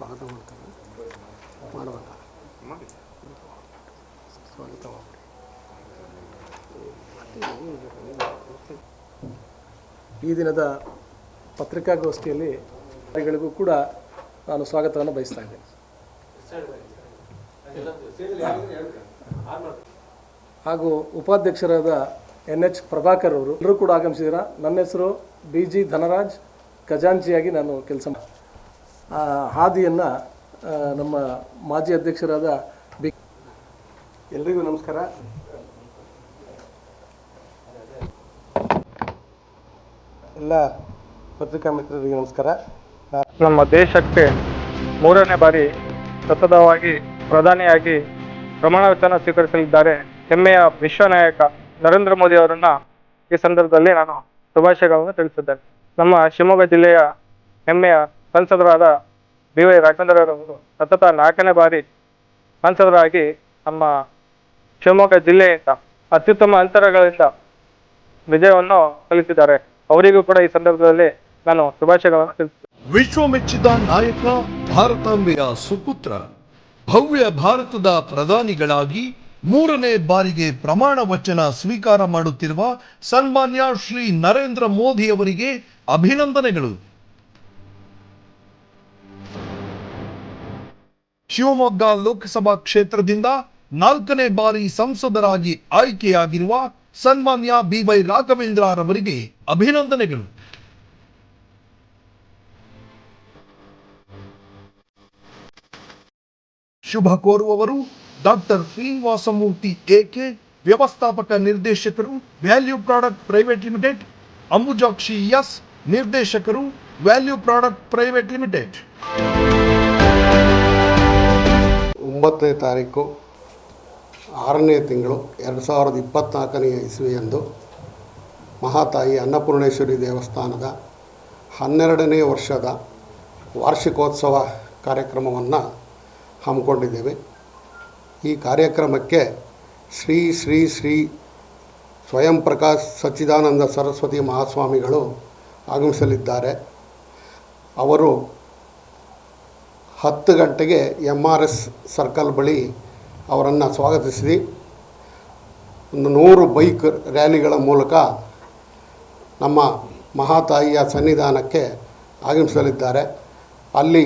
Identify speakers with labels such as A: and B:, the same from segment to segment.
A: ಸ್ವಾಗತ ಮಾಡ್ತೇವೆ. ಮಾಡಬೇಕ ಸ್ವಾಗತ ಈ ದಿನದ ಪತ್ರಿಕಾಗೋಷ್ಠಿಯಲ್ಲಿ ಗಳಿಗೂ ಕೂಡ ನಾನು ಸ್ವಾಗತವನ್ನು ಬಯಸ್ತಾ ಇದ್ದೇನೆ. ಹಾಗೂ ಉಪಾಧ್ಯಕ್ಷರಾದ NH ಪ್ರಭಾಕರ್ ಅವರು ಎಲ್ಲರೂ ಕೂಡ ಆಗಮಿಸಿದ್ದೀರಾ. ನನ್ನ ಹೆಸರು BG ಧನರಾಜ್, ಖಜಾಂಚಿಯಾಗಿ ನಾನು ಕೆಲಸ ಹಾದಿಯನ್ನು ನಮ್ಮ ಮಾಜಿ ಅಧ್ಯಕ್ಷರಾದ ಎಲ್ರಿಗೂ ನಮಸ್ಕಾರ. ಎಲ್ಲ ಪತ್ರಿಕಾ ಮಿತ್ರರಿಗೆ ನಮಸ್ಕಾರ.
B: ನಮ್ಮ ದೇಶಕ್ಕೆ 3ನೇ ಬಾರಿ ಸತತವಾಗಿ ಪ್ರಧಾನಿಯಾಗಿ ಪ್ರಮಾಣ ವಚನ ಸ್ವೀಕರಿಸಲಿದ್ದಾರೆ ಹೆಮ್ಮೆಯ ವಿಶ್ವ ನಾಯಕ ನರೇಂದ್ರ ಮೋದಿ ಅವರನ್ನ ಈ ಸಂದರ್ಭದಲ್ಲಿ ನಾನು ಶುಭಾಶಯಗಳನ್ನು ತಿಳಿಸಿದ್ದೇನೆ. ನಮ್ಮ ಶಿವಮೊಗ್ಗ ಜಿಲ್ಲೆಯ ಹೆಮ್ಮೆಯ ಸಂಸದರಾದ BY ರಾಘವೇಂದ್ರರವರು ಸತತ 4ನೇ ಬಾರಿ ಸಂಸದರಾಗಿ ನಮ್ಮ ಶಿವಮೊಗ್ಗ ಜಿಲ್ಲೆಯಿಂದ ಅತ್ಯುತ್ತಮ ಅಂತರಗಳಿಂದ ವಿಜಯವನ್ನು ಸಲ್ಲಿಸಿದ್ದಾರೆ. ಅವರಿಗೂ ಕೂಡ ಈ ಸಂದರ್ಭದಲ್ಲಿ ನಾನು ಶುಭಾಶಯಗಳನ್ನು ತಿಳಿಸುತ್ತೇನೆ.
C: ವಿಶ್ವ ಮೆಚ್ಚಿದ ನಾಯಕ, ಭಾರತಾಂಬೆಯ ಸುಪುತ್ರ, ಭವ್ಯ ಭಾರತದ ಪ್ರಧಾನಿಗಳಾಗಿ 3ನೇ ಬಾರಿಗೆ ಪ್ರಮಾಣ ವಚನ ಸ್ವೀಕಾರ ಮಾಡುತ್ತಿರುವ ಸನ್ಮಾನ್ಯ ಶ್ರೀ ನರೇಂದ್ರ ಮೋದಿ ಅವರಿಗೆ ಅಭಿನಂದನೆಗಳು. ಶಿವಮೊಗ್ಗ ಲೋಕಸಭಾ ಕ್ಷೇತ್ರದಿಂದ 4ನೇ ಬಾರಿ ಸಂಸದರಾಗಿ ಆಯ್ಕೆಯಾಗಿರುವ ಸನ್ಮಾನ್ಯ BY ರಾಘವೇಂದ್ರರವರಿಗೆ ಅಭಿನಂದನೆಗಳು. ಶುಭ ಕೋರುವವರು ಡಾಕ್ಟರ್ ಶ್ರೀನಿವಾಸಮೂರ್ತಿ AK, ವ್ಯವಸ್ಥಾಪಕ ನಿರ್ದೇಶಕರು, value product private limited, Ambujakshi S, ನಿರ್ದೇಶಕರು, ವ್ಯಾಲ್ಯೂ ಪ್ರಾಡಕ್ಟ್ ಪ್ರೈವೇಟ್ ಲಿಮಿಟೆಡ್.
A: 9ನೇ ತಾರೀಕು 6ನೇ ತಿಂಗಳು 2024ನೇ ಇಸ್ವಿಯಂದು ಮಹಾತಾಯಿ ಅನ್ನಪೂರ್ಣೇಶ್ವರಿ ದೇವಸ್ಥಾನದ 12ನೇ ವರ್ಷದ ವಾರ್ಷಿಕೋತ್ಸವ ಕಾರ್ಯಕ್ರಮವನ್ನು ಹಮ್ಮಿಕೊಂಡಿದ್ದೇವೆ. ಈ ಕಾರ್ಯಕ್ರಮಕ್ಕೆ ಶ್ರೀ ಶ್ರೀ ಶ್ರೀ ಸ್ವಯಂ ಪ್ರಕಾಶ್ ಸಚ್ಚಿದಾನಂದ ಸರಸ್ವತಿ ಮಹಾಸ್ವಾಮಿಗಳು ಆಗಮಿಸಲಿದ್ದಾರೆ. ಅವರು 10 ಗಂಟೆಗೆ MRS ಸರ್ಕಲ್ ಬಳಿ ಅವರನ್ನು ಸ್ವಾಗತಿಸಿ ಒಂದು 100 ಬೈಕ್ ರ್ಯಾಲಿಗಳ ಮೂಲಕ ನಮ್ಮ ಮಹಾತಾಯಿಯ ಸನ್ನಿಧಾನಕ್ಕೆ ಆಗಮಿಸಲಿದ್ದಾರೆ. ಅಲ್ಲಿ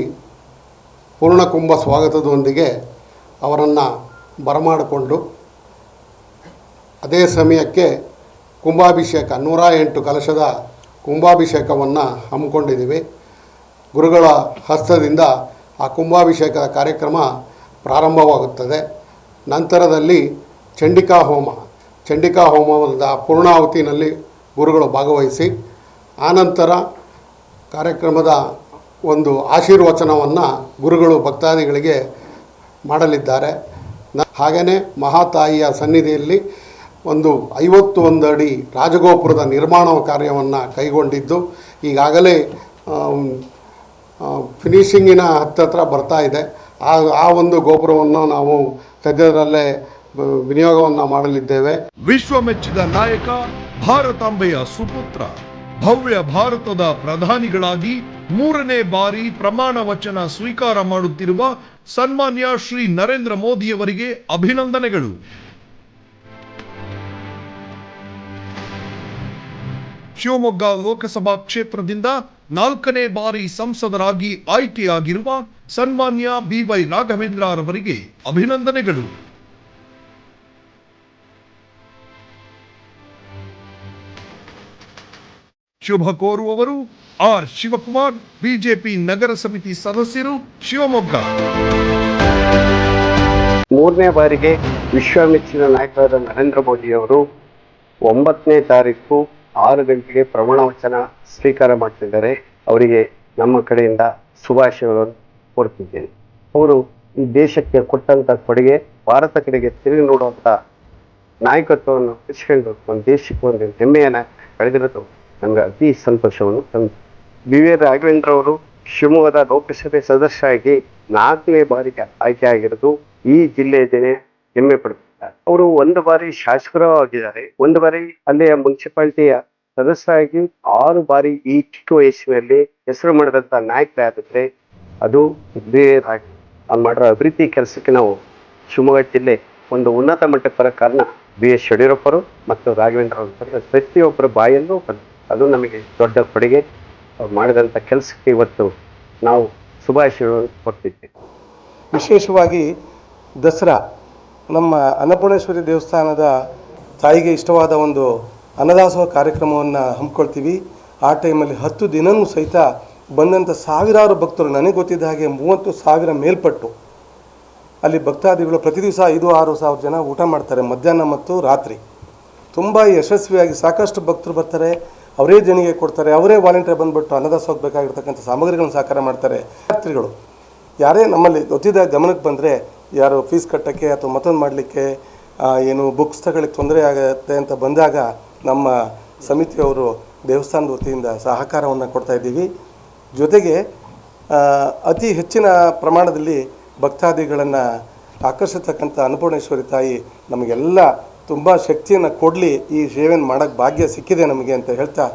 A: ಪೂರ್ಣಕುಂಭ ಸ್ವಾಗತದೊಂದಿಗೆ ಅವರನ್ನು ಬರಮಾಡಿಕೊಂಡು ಅದೇ ಸಮಯಕ್ಕೆ ಕುಂಭಾಭಿಷೇಕ 108 ಕಲಶದ ಕುಂಭಾಭಿಷೇಕವನ್ನು ಹಮ್ಮಿಕೊಂಡಿದ್ದೀವಿ. ಗುರುಗಳ ಹಸ್ತದಿಂದ ಆ ಕುಂಭಾಭಿಷೇಕದ ಕಾರ್ಯಕ್ರಮ ಪ್ರಾರಂಭವಾಗುತ್ತದೆ. ನಂತರದಲ್ಲಿ ಚಂಡಿಕಾ ಹೋಮದ ಪೂರ್ಣಾಹುತಿನಲ್ಲಿ ಗುರುಗಳು ಭಾಗವಹಿಸಿ ಆನಂತರ ಕಾರ್ಯಕ್ರಮದ ಒಂದು ಆಶೀರ್ವಚನವನ್ನು ಗುರುಗಳು ಭಕ್ತಾದಿಗಳಿಗೆ ಮಾಡಲಿದ್ದಾರೆ. ಹಾಗೆಯೇ ಮಹಾತಾಯಿಯ ಸನ್ನಿಧಿಯಲ್ಲಿ ಒಂದು 51 ಅಡಿ ರಾಜಗೋಪುರದ ನಿರ್ಮಾಣ ಕಾರ್ಯವನ್ನು ಕೈಗೊಂಡಿದ್ದು ಈಗಾಗಲೇ ಫಿನಿಶಿಂಗಿನ ಹತ್ತಿರ ಬರ್ತಾ ಇದೆ. ಆ ಒಂದು ಗೋಪುರವನ್ನು ನಾವು ಸದ್ಯದಲ್ಲೇ ವಿನಿಯೋಗವನ್ನು ಮಾಡಲಿದ್ದೇವೆ.
C: ವಿಶ್ವ ಮೆಚ್ಚಿದ ನಾಯಕ, ಭಾರತಾಂಬೆಯ ಸುಪುತ್ರ, ಭವ್ಯ ಭಾರತದ ಪ್ರಧಾನಿಗಳಾಗಿ 3ನೇ ಬಾರಿ ಪ್ರಮಾಣ ವಚನ ಸ್ವೀಕಾರ ಮಾಡುತ್ತಿರುವ ಸನ್ಮಾನ್ಯ ಶ್ರೀ ನರೇಂದ್ರ ಮೋದಿಯವರಿಗೆ ಅಭಿನಂದನೆಗಳು. ಶಿವಮೊಗ್ಗ ಲೋಕಸಭಾ ಕ್ಷೇತ್ರದಿಂದ 4ನೇ ಬಾರಿ ಸಂಸದರಾಗಿ ಆಯ್ಕೆಯಾಗಿರುವ ಸನ್ಮಾನ್ಯ BY ರಾಘವೇಂದ್ರರವರಿಗೆ ಅಭಿನಂದನೆಗಳು. ಶುಭ ಕೋರುವವರು R ಶಿವಕುಮಾರ್, BJP ನಗರ ಸಮಿತಿ ಸದಸ್ಯರು, ಶಿವಮೊಗ್ಗ.
D: 3ನೇ ಬಾರಿಗೆ ವಿಶ್ವ ಮೆಚ್ಚಿನ ನಾಯಕರಾದ ನರೇಂದ್ರ ಮೋದಿಯವರು 9ನೇ ತಾರೀಕು 6 ಗಂಟೆಗೆ ಪ್ರಮಾಣ ವಚನ ಸ್ವೀಕಾರ ಮಾಡ್ತಿದ್ದಾರೆ. ಅವರಿಗೆ ನಮ್ಮ ಕಡೆಯಿಂದ ಶುಭಾಶಯಗಳನ್ನು ಕೋರುತ್ತಿದ್ದೇನೆ. ಅವರು ಈ ದೇಶಕ್ಕೆ ಕೊಟ್ಟಂತ ಕೊಡುಗೆ, ಭಾರತ ಕಡೆಗೆ ತಿರುಗಿ ನೋಡುವಂಥ ನಾಯಕತ್ವವನ್ನು ಇರಿಸಿಕೊಂಡು ಒಂದು ದೇಶಕ್ಕೆ ಒಂದು ಹೆಮ್ಮೆಯನ್ನು ಕಳೆದಿರೋದು ನಮ್ಗೆ ಅತಿ ಸಂತೋಷವನ್ನು ತಂದು. BY ರಾಘವೇಂದ್ರ ಅವರು ಶಿವಮೊಗ್ಗದ ಲೋಕಸಭೆ ಸದಸ್ಯರಾಗಿ 4ನೇ ಬಾರಿಗೆ ಆಯ್ಕೆ ಆಗಿರೋದು ಈ ಜಿಲ್ಲೆಯ ಜನ ಹೆಮ್ಮೆ ಪಡುತ್ತಿದ್ದಾರೆ. ಅವರು 1 ಬಾರಿ ಶಾಸಕರೂ ಆಗಿದ್ದಾರೆ, 1 ಬಾರಿ ಅಲ್ಲಿಯ ಮುನ್ಸಿಪಾಲಿಟಿಯ ಸದಸ್ಯರಾಗಿ 6 ಬಾರಿ ಈ ಚಿಕ್ಕ ವಯಸ್ಸಿನಲ್ಲಿ ಹೆಸರು ಮಾಡಿದಂಥ ನಾಯಕರಾಗಿದ್ದಾರೆ. ಅದು ಮಾಡಿರೋ ಅಭಿವೃದ್ಧಿ ಕೆಲಸಕ್ಕೆ ನಾವು ಶಿವಮೊಗ್ಗ ಜಿಲ್ಲೆ ಒಂದು ಉನ್ನತ ಮಟ್ಟಕ್ಕೆ ಬರೋ ಕಾರಣ ಬಿ ಎಸ್ ಯಡಿಯೂರಪ್ಪರು ಮತ್ತು ರಾಘವೇಂದ್ರ ಅವರು ಪ್ರತಿಯೊಬ್ಬರ ಬಾಯಲ್ಲೂ ಅದು ನಮಗೆ ದೊಡ್ಡ ಕೊಡುಗೆ. ಅವ್ರು ಮಾಡಿದಂಥ ಕೆಲಸಕ್ಕೆ ಇವತ್ತು ನಾವು ಶುಭಾಶಯಗಳನ್ನು ಕೊಡ್ತಿದ್ದೇವೆ.
E: ವಿಶೇಷವಾಗಿ ದಸರಾ ನಮ್ಮ ಅನ್ನಪೂರ್ಣೇಶ್ವರಿ ದೇವಸ್ಥಾನದ ತಾಯಿಗೆ ಇಷ್ಟವಾದ ಒಂದು ಅನ್ನದಾಸೋಹ ಕಾರ್ಯಕ್ರಮವನ್ನು ಹಮ್ಮಿಕೊಳ್ತೀವಿ. ಆ ಟೈಮಲ್ಲಿ 10 ದಿನವೂ ಸಹಿತ ಬಂದಂಥ ಸಾವಿರಾರು ಭಕ್ತರು, ನನಗೆ ಗೊತ್ತಿದ್ದ ಹಾಗೆ 30,000 ಮೇಲ್ಪಟ್ಟು ಅಲ್ಲಿ ಭಕ್ತಾದಿಗಳು ಪ್ರತಿ ದಿವಸ 5-6 ಸಾವಿರ ಜನ ಊಟ ಮಾಡ್ತಾರೆ, ಮಧ್ಯಾಹ್ನ ಮತ್ತು ರಾತ್ರಿ. ತುಂಬ ಯಶಸ್ವಿಯಾಗಿ ಸಾಕಷ್ಟು ಭಕ್ತರು ಬರ್ತಾರೆ, ಅವರೇ ಜನಿಗೆ ಕೊಡ್ತಾರೆ, ಅವರೇ ವಾಲಂಟಿಯರ್ ಬಂದುಬಿಟ್ಟು ಅನ್ನದಾಸೋಹಕ್ಕೆ ಬೇಕಾಗಿರ್ತಕ್ಕಂಥ ಸಾಮಗ್ರಿಗಳನ್ನು ಸಹಕಾರ ಮಾಡ್ತಾರೆ. ಯಾತ್ರಿಗಳು ಯಾರೇ ನಮ್ಮಲ್ಲಿ ಗೊತ್ತಿದ್ದ ಗಮನಕ್ಕೆ ಬಂದರೆ ಯಾರು ಫೀಸ್ ಕಟ್ಟೋಕ್ಕೆ ಅಥವಾ ಮತ್ತೊಂದು ಮಾಡಲಿಕ್ಕೆ ಏನು ಬುಕ್ಸ್ ತಗೊಳ್ಳಿಕ್ಕೆ ತೊಂದರೆ ಆಗುತ್ತೆ ಅಂತ ಬಂದಾಗ ನಮ್ಮ ಸಮಿತಿಯವರು ದೇವಸ್ಥಾನದ ವತಿಯಿಂದ ಸಹಕಾರವನ್ನು ಕೊಡ್ತಾಯಿದ್ದೀವಿ. ಜೊತೆಗೆ ಅತಿ ಹೆಚ್ಚಿನ ಪ್ರಮಾಣದಲ್ಲಿ ಭಕ್ತಾದಿಗಳನ್ನು ಆಕರ್ಷಿಸ್ತಕ್ಕಂಥ ಅನ್ನಪೂರ್ಣೇಶ್ವರಿ ತಾಯಿ ನಮಗೆಲ್ಲ ತುಂಬ ಶಕ್ತಿಯನ್ನು ಕೊಡಲಿ, ಈ ಸೇವೆಯನ್ನು ಮಾಡೋಕ್ಕೆ ಭಾಗ್ಯ ಸಿಕ್ಕಿದೆ ನಮಗೆ ಅಂತ ಹೇಳ್ತಾ